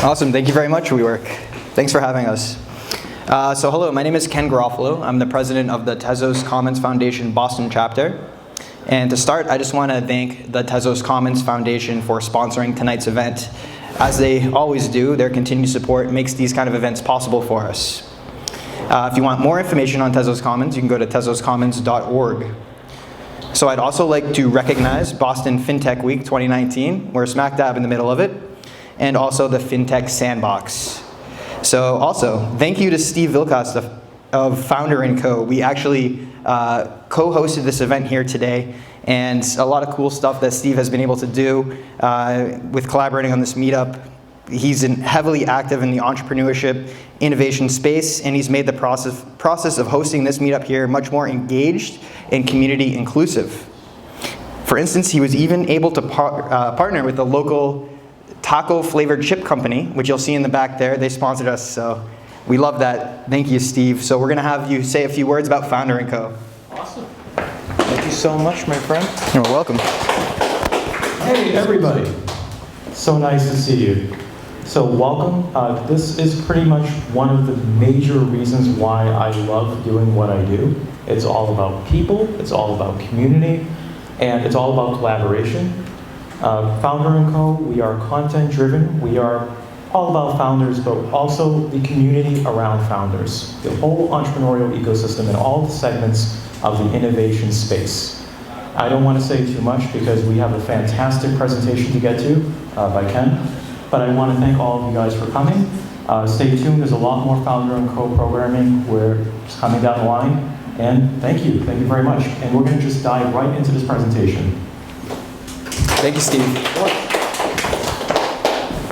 Awesome, thank you very much, WeWork. Thanks for having us. So hello, my name is Ken Garofalo. I'm the president of the Tezos Commons Foundation Boston chapter. And to start, I just want to thank the Tezos Commons Foundation for sponsoring tonight's event. As they always do, their continued support makes these kind of events possible for us. If you want more information on Tezos Commons, you can go to tezoscommons.org. So I'd also like to recognize Boston FinTech Week 2019. We're smack dab in the middle of it. And also the FinTech Sandbox. So also, thank you to Steve Vilkas of Founder+Co. We actually co-hosted this event here today, and a lot of cool stuff that Steve has been able to do with collaborating on this meetup. He's heavily active in the entrepreneurship innovation space, and he's made the process of hosting this meetup here much more engaged and community inclusive. For instance, he was even able to partner with the local taco flavored chip company, which you'll see in the back there. They sponsored us, so we love that. Thank you, Steve. So we're going to have you say a few words about Founder+Co. Awesome. Thank you so much, my friend. You're welcome. Hey, everybody. So nice to see you. So welcome. This is pretty much one of the major reasons why I love doing what I do. It's all about people, it's all about community, and it's all about collaboration. Founder+Co, we are content driven. We are all about founders, but also the community around founders, the whole entrepreneurial ecosystem and all the segments of the innovation space. I don't want to say too much because we have a fantastic presentation to get to by Ken, but I want to thank all of you guys for coming. Stay tuned, there's a lot more Founder+Co programming where it's coming down the line, and thank you very much. And we're going to just dive right into this presentation. Thank you, Steve.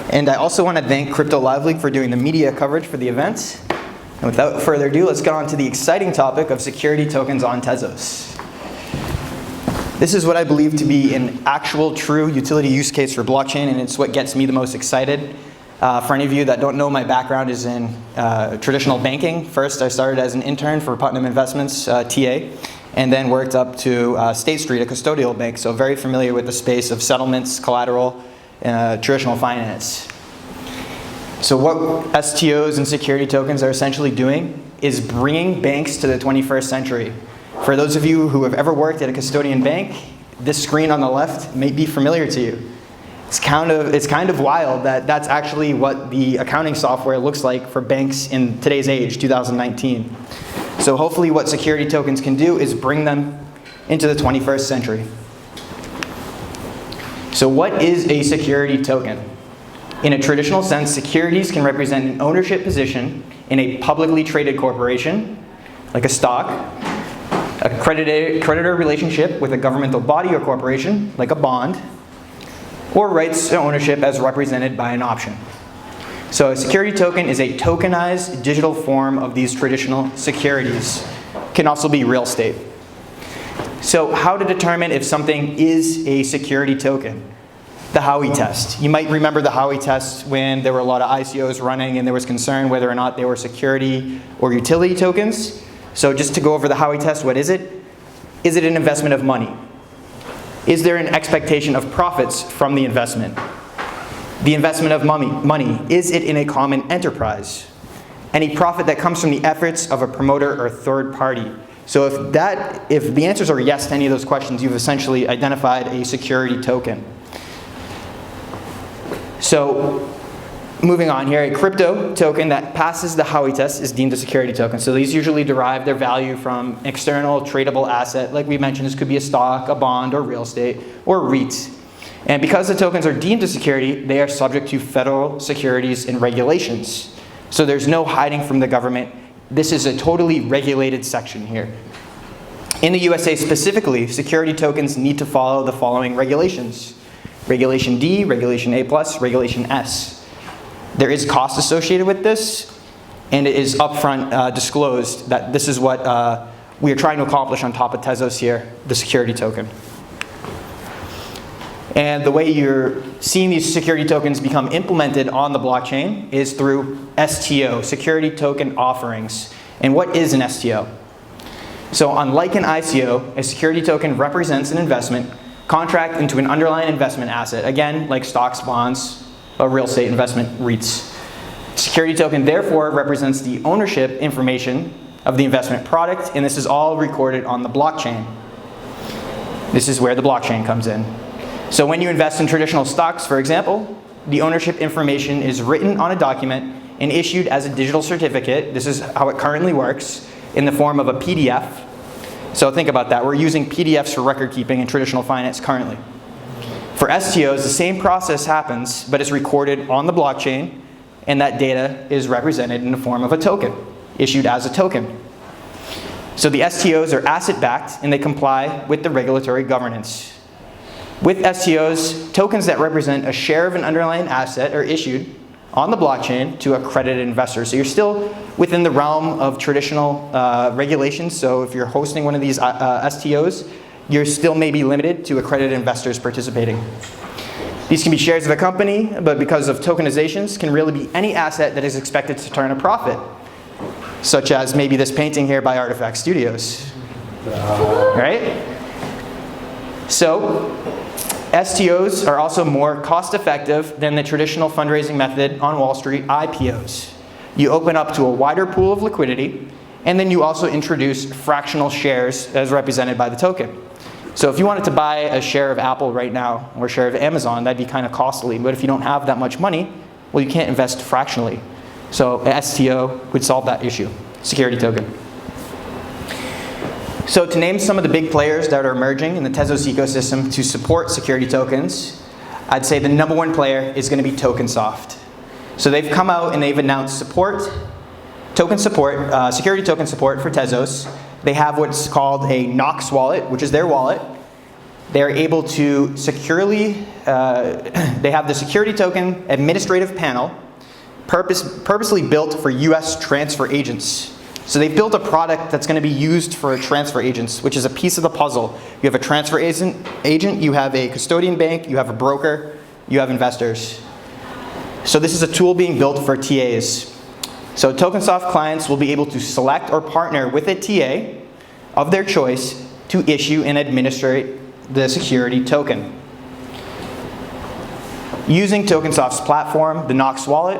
And I also want to thank Crypto Live League for doing the media coverage for the event. And without further ado, let's get on to the exciting topic of security tokens on Tezos. This is what I believe to be an actual true utility use case for blockchain, and it's what gets me the most excited. For any of you that don't know, my background is in traditional banking. First, I started as an intern for Putnam Investments, TA. And then worked up to State Street, a custodial bank, so very familiar with the space of settlements, collateral, traditional finance. So what STOs and security tokens are essentially doing is bringing banks to the 21st century. For those of you who have ever worked at a custodian bank, this screen on the left may be familiar to you. It's kind of wild that that's actually what the accounting software looks like for banks in today's age, 2019. So hopefully what security tokens can do is bring them into the 21st century. So what is a security token? In a traditional sense, securities can represent an ownership position in a publicly traded corporation, like a stock, a creditor relationship with a governmental body or corporation, like a bond, or rights to ownership as represented by an option. So a security token is a tokenized digital form of these traditional securities. It can also be real estate. So how to determine if something is a security token? The Howey test. You might remember the Howey test when there were a lot of ICOs running and there was concern whether or not they were security or utility tokens. So just to go over the Howey test, what is it? Is it an investment of money? Is there an expectation of profits from the investment? The investment of money, is it in a common enterprise? Any profit that comes from the efforts of a promoter or third party. So if the answers are yes to any of those questions, you've essentially identified a security token. So moving on here, a crypto token that passes the Howey test is deemed a security token. So these usually derive their value from external tradable asset. Like we mentioned, this could be a stock, a bond, or real estate, or REITs. And because the tokens are deemed a security, they are subject to federal securities and regulations. So there's no hiding from the government. This is a totally regulated section here. In the USA specifically, security tokens need to follow the following regulations. Regulation D, Regulation A+, Regulation S. There is cost associated with this, and it is upfront disclosed that this is what we are trying to accomplish on top of Tezos here, the security token. And the way you're seeing these security tokens become implemented on the blockchain is through STO, security token offerings. And what is an STO? So unlike an ICO, a security token represents an investment contract into an underlying investment asset, again, like stocks, bonds, real estate investment REITs. Security token therefore represents the ownership information of the investment product, and this is all recorded on the blockchain. This is where the blockchain comes in. So when you invest in traditional stocks, for example, the ownership information is written on a document and issued as a digital certificate. This is how it currently works, in the form of a PDF. So think about that. We're using PDFs for record keeping in traditional finance currently. For STOs, the same process happens, but it's recorded on the blockchain, and that data is represented in the form of a token, issued as a token. So the STOs are asset-backed, and they comply with the regulatory governance. With STOs, tokens that represent a share of an underlying asset are issued on the blockchain to accredited investors. So you're still within the realm of traditional regulations. So if you're hosting one of these STOs, you're still maybe limited to accredited investors participating. These can be shares of a company, but because of tokenizations, can really be any asset that is expected to turn a profit, such as maybe this painting here by Artifact Studios. Right? So STOs are also more cost-effective than the traditional fundraising method on Wall Street, IPOs. You open up to a wider pool of liquidity, and then you also introduce fractional shares as represented by the token. So if you wanted to buy a share of Apple right now, or a share of Amazon, that'd be kind of costly. But if you don't have that much money, well, you can't invest fractionally. So an STO would solve that issue, security token. So to name some of the big players that are emerging in the Tezos ecosystem to support security tokens, I'd say the number one player is going to be TokenSoft. So they've come out and they've announced security token support for Tezos. They have what's called a Nox wallet, which is their wallet. They're able to securely, they have the security token administrative panel purposely built for US transfer agents. So they've built a product that's going to be used for transfer agents, which is a piece of the puzzle. You have a transfer agent, you have a custodian bank, you have a broker, you have investors. So this is a tool being built for TAs. So TokenSoft clients will be able to select or partner with a TA of their choice to issue and administrate the security token. Using TokenSoft's platform, the Nox wallet,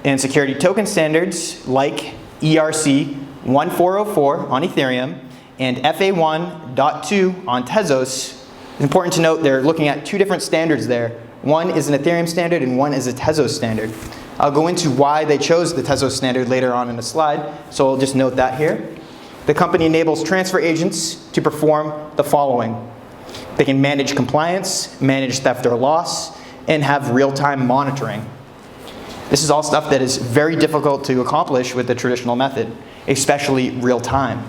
and security token standards like ERC 1404 on Ethereum and FA1.2 on Tezos, it's important to note they're looking at two different standards there. One is an Ethereum standard and one is a Tezos standard. I'll go into why they chose the Tezos standard later on in the slide, so I'll just note that here. The company enables transfer agents to perform the following. They can manage compliance, manage theft or loss, and have real-time monitoring. This is all stuff that is very difficult to accomplish with the traditional method, especially real-time.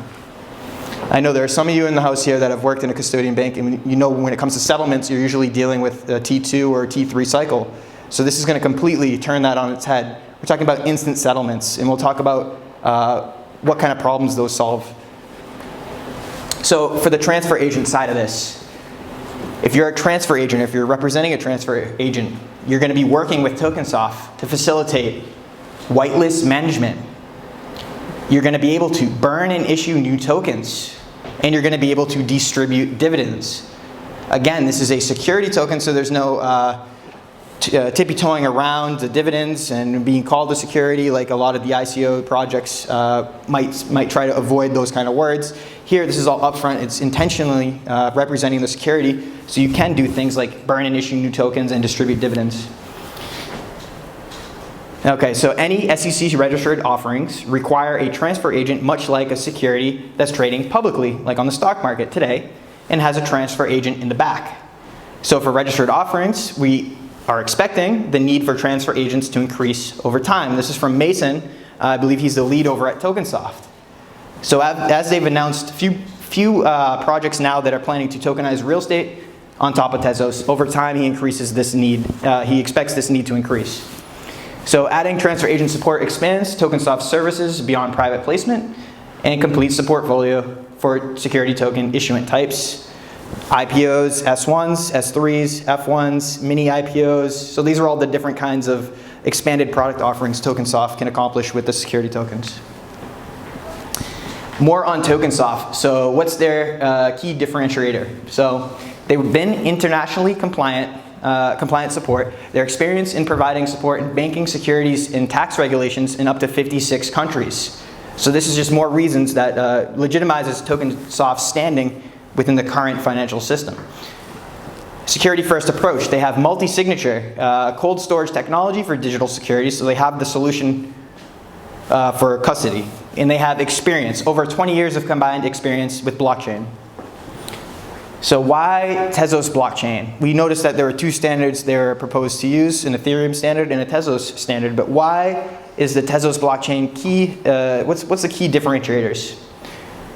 I know there are some of you in the house here that have worked in a custodian bank, and you know when it comes to settlements, you're usually dealing with a T2 or a T3 cycle. So this is going to completely turn that on its head. We're talking about instant settlements, and we'll talk about what kind of problems those solve. So for the transfer agent side of this, if you're a transfer agent, if you're representing a transfer agent, you're going to be working with TokenSoft to facilitate whitelist management. You're going to be able to burn and issue new tokens, and you're going to be able to distribute dividends. Again, this is a security token, so there's no tippy-toeing around the dividends and being called a security like a lot of the ICO projects might try to avoid those kind of words. Here, this is all upfront. It's intentionally representing the security, so you can do things like burn and issue new tokens and distribute dividends. Okay, so any SEC-registered offerings require a transfer agent much like a security that's trading publicly, like on the stock market today, and has a transfer agent in the back. So for registered offerings, we are expecting the need for transfer agents to increase over time. This is from Mason. I believe he's the lead over at TokenSoft. So as they've announced few projects now that are planning to tokenize real estate on top of Tezos, over time he increases this need. He expects this need to increase. So adding transfer agent support expands TokenSoft's services beyond private placement and completes the portfolio for security token issuant types. IPOs, S1s, S3s, F1s, mini IPOs. So these are all the different kinds of expanded product offerings TokenSoft can accomplish with the security tokens. More on TokenSoft. So what's their key differentiator? So they've been internationally compliant compliant support, their experience in providing support in banking, securities, and tax regulations in up to 56 countries. So this is just more reasons that legitimizes TokenSoft's standing within the current financial system. Security first approach. They have multi-signature, cold storage technology for digital securities, so they have the solution for custody. And they have experience, over 20 years of combined experience with blockchain. So why Tezos blockchain? We noticed that there were two standards they were proposed to use, an Ethereum standard and a Tezos standard, but why is the Tezos blockchain key, what's the key differentiators?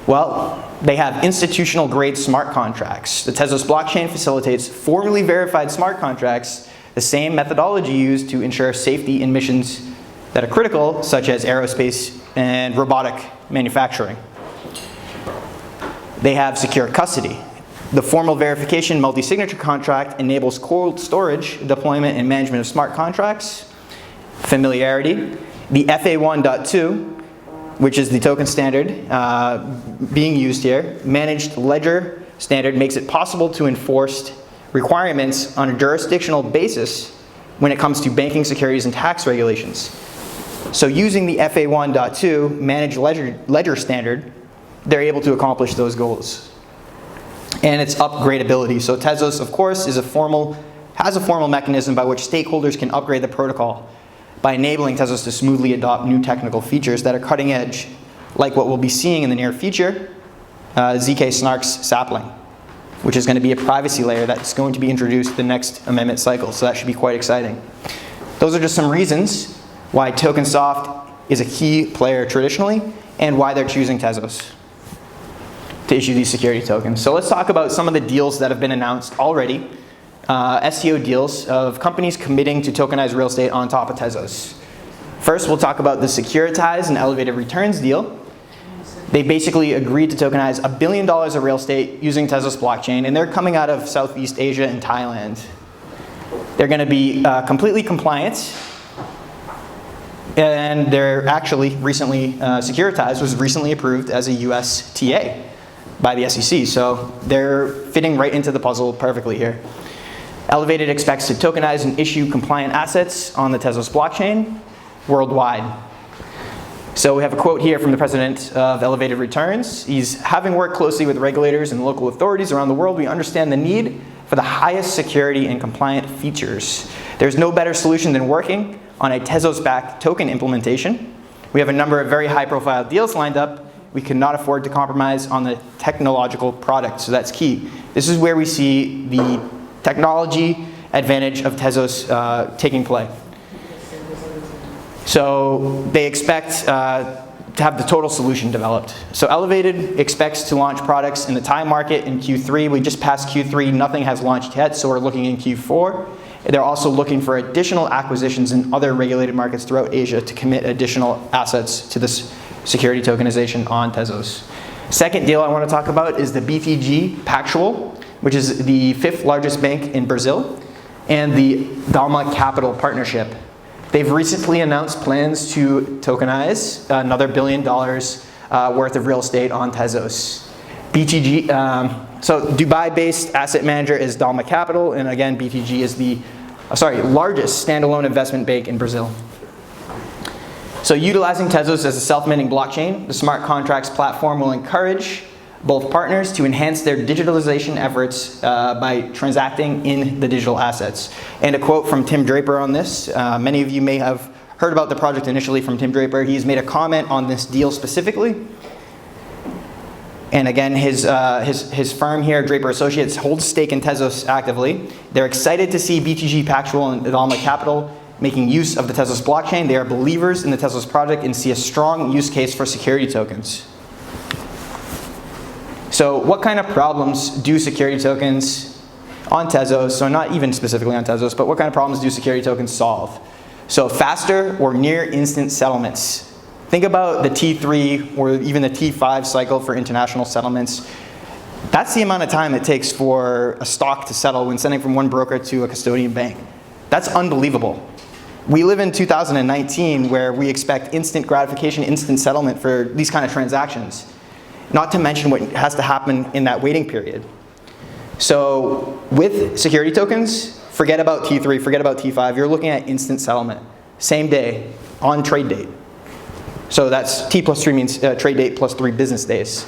Well, they have institutional grade smart contracts. The Tezos blockchain facilitates formally verified smart contracts, the same methodology used to ensure safety in missions that are critical, such as aerospace and robotic manufacturing. They have secure custody. The formal verification multi-signature contract enables cold storage, deployment, and management of smart contracts. Familiarity. The FA1.2, which is the token standard being used here, managed ledger standard makes it possible to enforce requirements on a jurisdictional basis when it comes to banking, securities, and tax regulations. So using the FA1.2 managed ledger standard, they're able to accomplish those goals. And its upgradability. So Tezos, of course, has a formal mechanism by which stakeholders can upgrade the protocol by enabling Tezos to smoothly adopt new technical features that are cutting edge, like what we'll be seeing in the near future, ZK Snark's sapling, which is going to be a privacy layer that's going to be introduced the next amendment cycle. So that should be quite exciting. Those are just some reasons why TokenSoft is a key player traditionally and why they're choosing Tezos to issue these security tokens. So let's talk about some of the deals that have been announced already. STO deals of companies committing to tokenize real estate on top of Tezos. First, we'll talk about the securitized and elevated returns deal. They basically agreed to tokenize $1 billion of real estate using Tezos blockchain, and they're coming out of Southeast Asia and Thailand. They're going to be completely compliant, and they're actually recently securitized, was recently approved as a US TA by the SEC, so they're fitting right into the puzzle perfectly here. Elevated expects to tokenize and issue compliant assets on the Tezos blockchain worldwide. So we have a quote here from the president of Elevated Returns. He's, having worked closely with regulators and local authorities around the world, we understand the need for the highest security and compliant features. There's no better solution than working on a Tezos-backed token implementation. We have a number of very high-profile deals lined up. We cannot afford to compromise on the technological product, so that's key. This is where we see the technology advantage of Tezos taking play. So they expect to have the total solution developed. So Elevated expects to launch products in the Thai market in Q3. We just passed Q3, nothing has launched yet, so we're looking in Q4. They're also looking for additional acquisitions in other regulated markets throughout Asia to commit additional assets to this security tokenization on Tezos. Second deal I want to talk about is the BTG Pactual, which is the 5th largest bank in Brazil, and the Dalma Capital partnership. They've recently announced plans to tokenize another $1 billion worth of real estate on Tezos. BTG, so Dubai-based asset manager is Dalma Capital, and again, BTG is the largest standalone investment bank in Brazil. So utilizing Tezos as a self-minting blockchain, the smart contracts platform will encourage both partners to enhance their digitalization efforts by transacting in the digital assets. And a quote from Tim Draper on this. Many of you may have heard about the project initially from Tim Draper. He's made a comment on this deal specifically. And again, his firm here, Draper Associates, holds stake in Tezos actively. They're excited to see BTG Pactual and Dalma Capital making use of the Tezos blockchain. They are believers in the Tezos project and see a strong use case for security tokens. So what kind of problems do security tokens on Tezos, so not even specifically on Tezos, but what kind of problems do security tokens solve? So faster or near instant settlements. Think about the T3 or even the T5 cycle for international settlements. That's the amount of time it takes for a stock to settle when sending from one broker to a custodian bank. That's unbelievable. We live in 2019 where we expect instant gratification, instant settlement for these kind of transactions. Not to mention what has to happen in that waiting period. So with security tokens, Forget about T3, forget about T5. You're looking at instant settlement. Same day, on trade date. So that's T plus 3 means trade date plus 3 business days.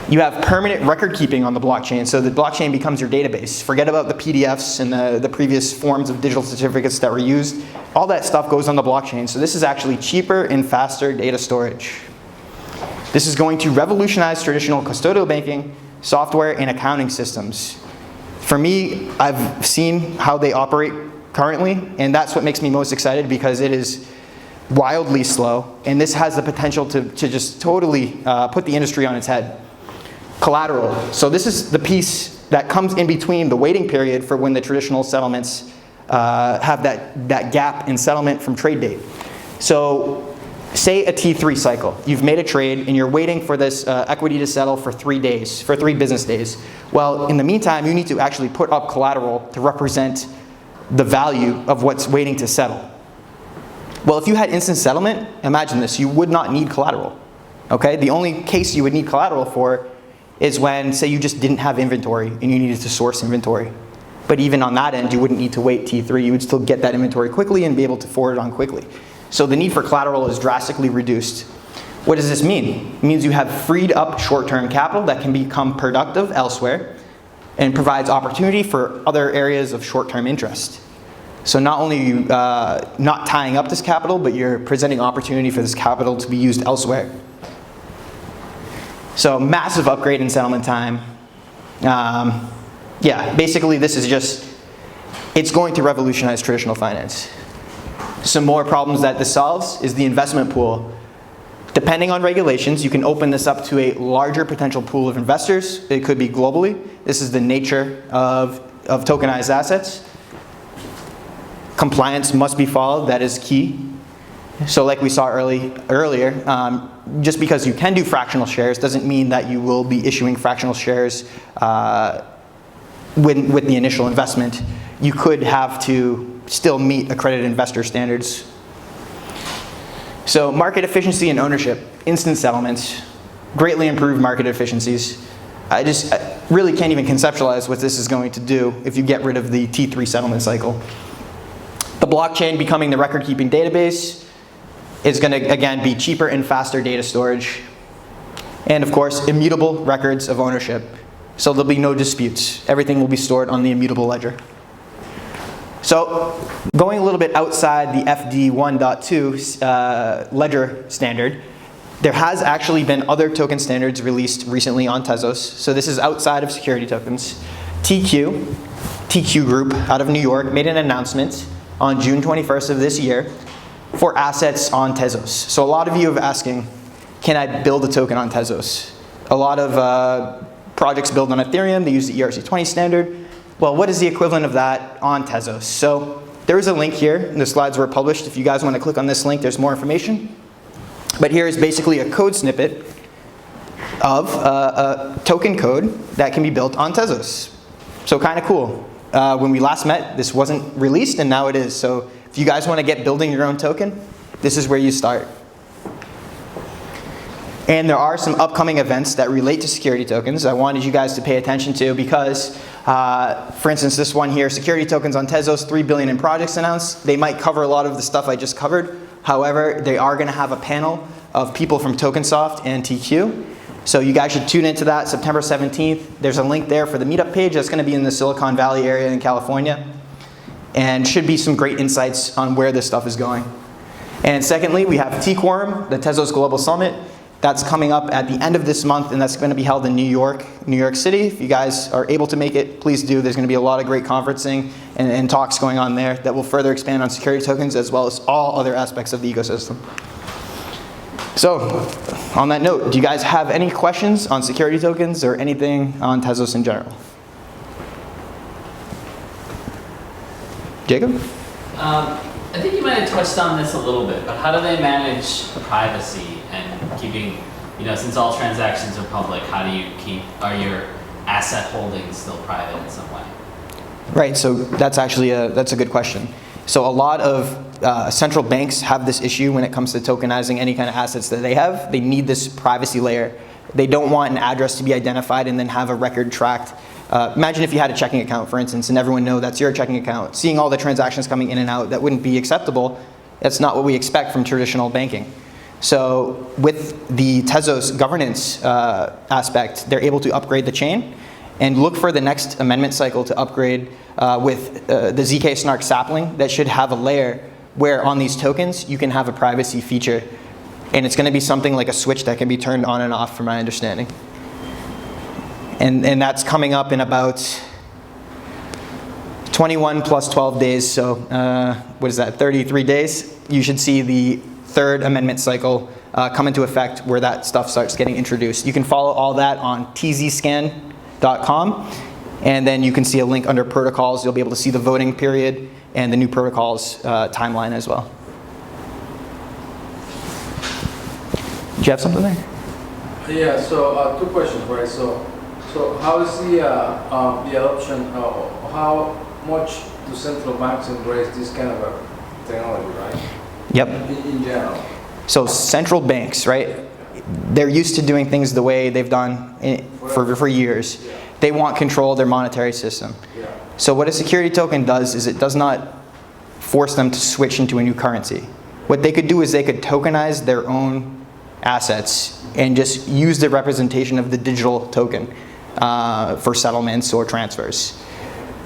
You have permanent record keeping on the blockchain, so the blockchain becomes your database. Forget about the PDFs and the previous forms of digital certificates that were used. All that stuff goes on the blockchain, so this is actually cheaper and faster data storage. This is going to revolutionize traditional custodial banking, software, and accounting systems. For me, I've seen how they operate currently, and that's what makes me most excited because it is wildly slow, and this has the potential to just totally put the industry on its head. Collateral. So this is the piece that comes in between the waiting period for when the traditional settlements have that gap in settlement from trade date. So say a T3 cycle. You've made a trade and you're waiting for this equity to settle for 3 days, for 3 business days. Well, in the meantime, you need to actually put up collateral to represent the value of what's waiting to settle. Well, if you had instant settlement, imagine this, you would not need collateral. Okay? The only case you would need collateral for is when, say, you just didn't have inventory and you needed to source inventory. But even on that end, you wouldn't need to wait T3. You would still get that inventory quickly and be able to forward it on quickly. So the need for collateral is drastically reduced. What does this mean? It means you have freed up short-term capital that can become productive elsewhere and provides opportunity for other areas of short-term interest. So not only are you not tying up this capital, but you're presenting opportunity for this capital to be used elsewhere. So massive upgrade in settlement time. Yeah, basically this is just, it's going to revolutionize traditional finance. Some more problems that this solves is the investment pool. Depending on regulations, you can open this up to a larger potential pool of investors. It could be globally. This is the nature of tokenized assets. Compliance must be followed, that is key. So like we saw earlier, just because you can do fractional shares doesn't mean that you will be issuing fractional shares with the initial investment. You could have to still meet accredited investor standards. So market efficiency and ownership, instant settlements, greatly improved market efficiencies. I really can't even conceptualize what this is going to do if you get rid of the T3 settlement cycle. The blockchain becoming the record-keeping database is going to, again, be cheaper and faster data storage. And of course, immutable records of ownership. So there'll be no disputes. Everything will be stored on the immutable ledger. So going a little bit outside the FD 1.2 ledger standard, there has actually been other token standards released recently on Tezos. So this is outside of security tokens. TQ Group out of New York made an announcement on June 21st of this year for assets on Tezos. So a lot of you have asking, can I build a token on Tezos? A lot of projects build on Ethereum, they use the ERC20 standard. Well, what is the equivalent of that on Tezos? So there is a link here, and the slides were published. If you guys want to click on this link, there's more information. But here is basically a code snippet of a token code that can be built on Tezos. So kind of cool. When we last met, this wasn't released, and now it is. So if you guys want to get building your own token, this is where you start. And there are some upcoming events that relate to security tokens I wanted you guys to pay attention to because, for instance, this one here, security tokens on Tezos, 3 billion in projects announced. They might cover a lot of the stuff I just covered. However, they are going to have a panel of people from TokenSoft and TQ. So you guys should tune into that September 17th. There's a link there for the Meetup page. That's going to be in the Silicon Valley area in California. And should be some great insights on where this stuff is going. And secondly, we have T-Quorum, the Tezos Global Summit. That's coming up at the end of this month, and that's going to be held in New York City. If you guys are able to make it, please do. There's going to be a lot of great conferencing and talks going on there that will further expand on security tokens as well as all other aspects of the ecosystem. So, on that note, do you guys have any questions on security tokens or anything on Tezos in general? Jacob? I think you might have touched on this a little bit, but how do they manage privacy and keeping, since all transactions are public, how do you are your asset holdings still private in some way? Right, so that's actually that's a good question. So a lot of central banks have this issue when it comes to tokenizing any kind of assets that they have. They need this privacy layer. They don't want an address to be identified and then have a record tracked Imagine if you had a checking account, for instance, and everyone know that's your checking account. Seeing all the transactions coming in and out, that wouldn't be acceptable. That's not what we expect from traditional banking. So with the Tezos governance aspect, they're able to upgrade the chain and look for the next amendment cycle to upgrade with the ZK Snark sapling that should have a layer where on these tokens you can have a privacy feature. And it's going to be something like a switch that can be turned on and off from my understanding. And that's coming up in about 21 plus 12 days, so what is that, 33 days? You should see the third amendment cycle come into effect where that stuff starts getting introduced. You can follow all that on tzscan.com, and then you can see a link under protocols. You'll be able to see the voting period and the new protocols timeline as well. Do you have something there? Yeah, so two questions, right? So how is the adoption, how much do central banks embrace this kind of a technology, right? Yep. In general. So central banks, right? They're used to doing things the way they've done for years. Yeah. They want control of their monetary system. Yeah. So what a security token does is it does not force them to switch into a new currency. What they could do is they could tokenize their own assets and just use the representation of the digital token for settlements or transfers.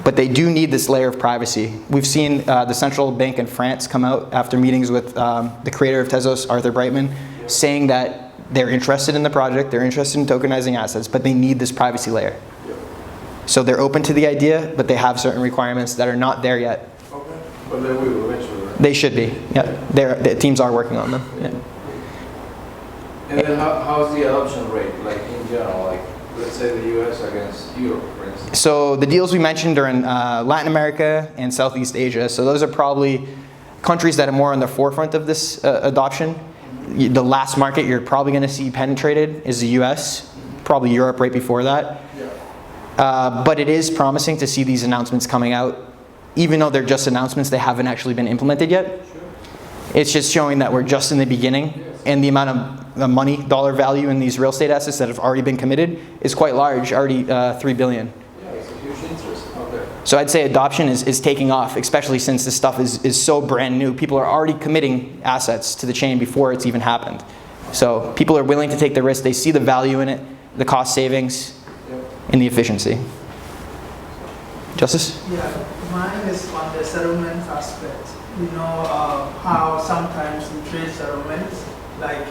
But they do need this layer of privacy. We've seen the central bank in France come out after meetings with the creator of Tezos, Arthur Brightman, saying that they're interested in the project, they're interested in tokenizing assets, but they need this privacy layer. So they're open to the idea, but they have certain requirements that are not there yet. Okay. But they will eventually, right? They should be, yeah. The teams are working on them. Yeah. And then how's the adoption rate, like in general, like let's say the US against Europe, for instance? So the deals we mentioned are in Latin America and Southeast Asia. So those are probably countries that are more on the forefront of this adoption. The last market you're probably going to see penetrated is the US, probably Europe right before that. But it is promising to see these announcements coming out. Even though they're just announcements, they haven't actually been implemented yet. Sure. It's just showing that we're just in the beginning, and the amount of money, dollar value in these real estate assets that have already been committed is quite large, already $3 billion. Yeah, it's a huge interest. Okay. So I'd say adoption is taking off, especially since this stuff is so brand new. People are already committing assets to the chain before it's even happened. So people are willing to take the risk. They see the value in it, the cost savings, and the efficiency. Justice? Yeah, mine is on the settlement aspect. You know how sometimes in trade settlements, like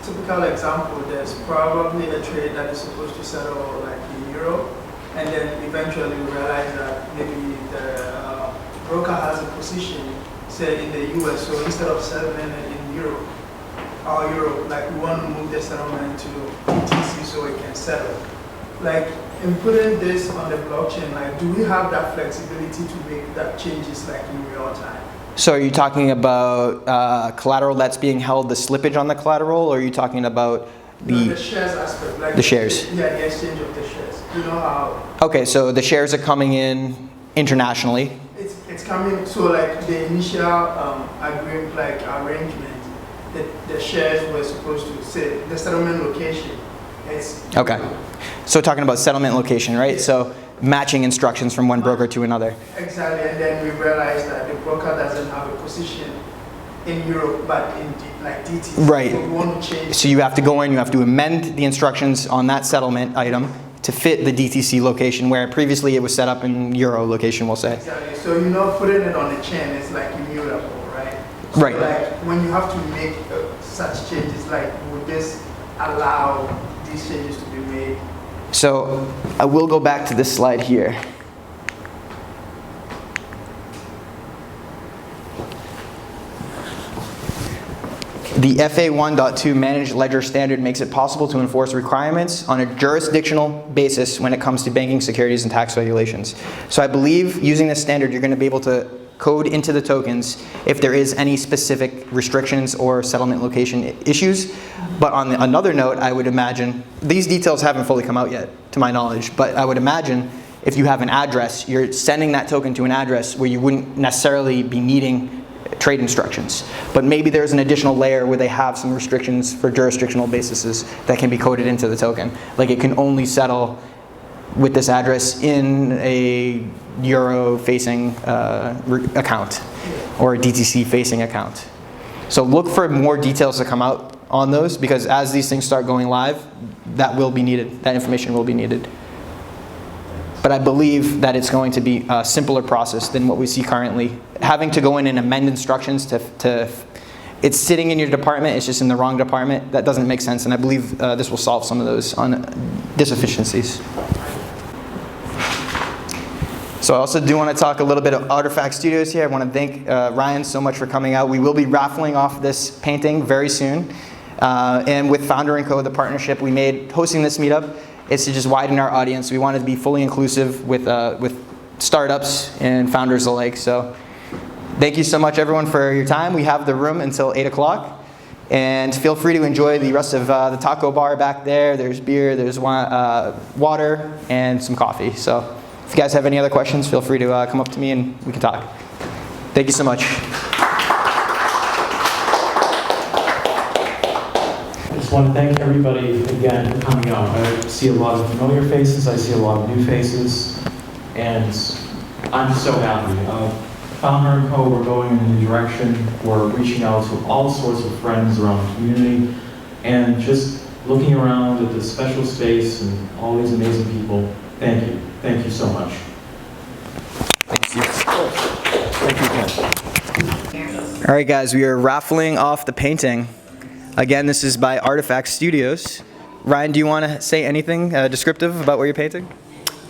typical example, there's probably a trade that is supposed to settle like in Europe, and then eventually we realize that maybe the broker has a position, say in the US, so instead of settling it in Europe, like we want to move the settlement to BTC so it can settle. Like in putting this on the blockchain, like do we have that flexibility to make that changes like in real time? So are you talking about collateral that's being held, the slippage on the collateral, or are you talking about The shares aspect, like the shares? Yeah, the exchange of the shares. You know how Okay, so the shares are coming in internationally. it's coming. So like the initial agreement, like arrangement, the shares were supposed to say the settlement location. It's Okay. So talking about settlement location, right? Yeah. So matching instructions from one broker to another. Exactly, and then we realized that the broker doesn't have a position in Europe, but in like DT. Right. So we want to change. So you have to go in, you have to amend the instructions on that settlement item to fit the DTC location where previously it was set up in Euro location, we'll say. Exactly. So you know, putting it on the chain is like immutable, right? So Right. like when you have to make such changes, like would this allow these changes to be made? So I will go back to this slide here. The FA 1.2 Managed Ledger Standard makes it possible to enforce requirements on a jurisdictional basis when it comes to banking, securities, and tax regulations. So I believe using this standard, you're going to be able to code into the tokens if there is any specific restrictions or settlement location issues. But on another note, I would imagine, these details haven't fully come out yet, to my knowledge, but I would imagine if you have an address, you're sending that token to an address where you wouldn't necessarily be needing trade instructions. But maybe there's an additional layer where they have some restrictions for jurisdictional bases that can be coded into the token. Like it can only settle with this address in a Euro-facing account or a DTC-facing account. So look for more details to come out on those, because as these things start going live, that will be needed. That information will be needed. But I believe that it's going to be a simpler process than what we see currently. Having to go in and amend instructions it's sitting in your department, it's just in the wrong department. That doesn't make sense, and I believe this will solve some of those inefficiencies. So I also do want to talk a little bit of Artifact Studios here. I want to thank Ryan so much for coming out. We will be raffling off this painting very soon. And with Founder+Co, the partnership we made hosting this meetup, is to just widen our audience. We wanted to be fully inclusive with startups and founders alike. So thank you so much, everyone, for your time. We have the room until 8 o'clock. And feel free to enjoy the rest of the taco bar back there. There's beer, there's water, and some coffee. So if you guys have any other questions, feel free to come up to me and we can talk. Thank you so much. I just want to thank everybody again for coming out. I see a lot of familiar faces, I see a lot of new faces, and I'm so happy. Founder+Co, we're going in a new direction. We're reaching out to all sorts of friends around the community, and just looking around at this special space and all these amazing people. Thank you. Thank you so much. Thank you. All right, guys, we are raffling off the painting. Again, this is by Artifact Studios. Ryan, do you want to say anything descriptive about what you're painting?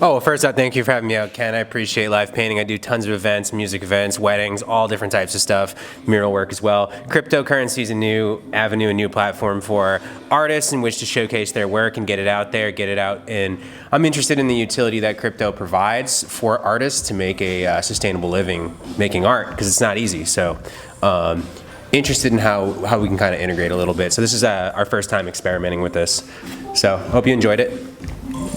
Oh, well, first off, thank you for having me out, Ken. I appreciate live painting. I do tons of events, music events, weddings, all different types of stuff, mural work as well. Cryptocurrency is a new avenue, a new platform for artists in which to showcase their work and get it out there, get it out. And I'm interested in the utility that crypto provides for artists to make a sustainable living making art, because it's not easy. So interested in how we can kind of integrate a little bit. So this is our first time experimenting with this. So hope you enjoyed it.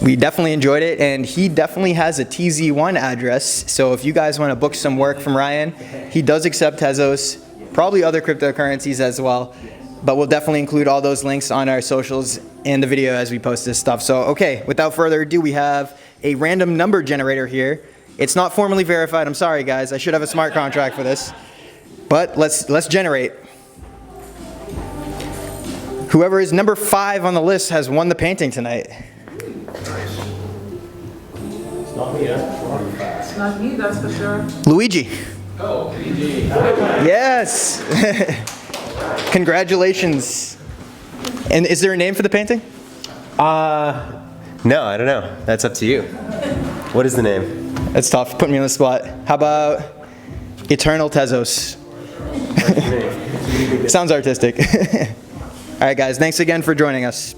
We definitely enjoyed it, and he definitely has a TZ1 address. So if you guys want to book some work from Ryan, he does accept Tezos, probably other cryptocurrencies as well. But we'll definitely include all those links on our socials and the video as we post this stuff. So okay, without further ado, we have a random number generator here. It's not formally verified. I'm sorry, guys. I should have a smart contract for this. But let's generate. Whoever is number 5 on the list has won the painting tonight. It's not me, that's for sure. Luigi. Oh, Luigi. Yes. Congratulations. And is there a name for the painting? No, I don't know. That's up to you. What is the name? That's tough. Put me on the spot. How about Eternal Tezos? Sounds artistic. All right, guys. Thanks again for joining us.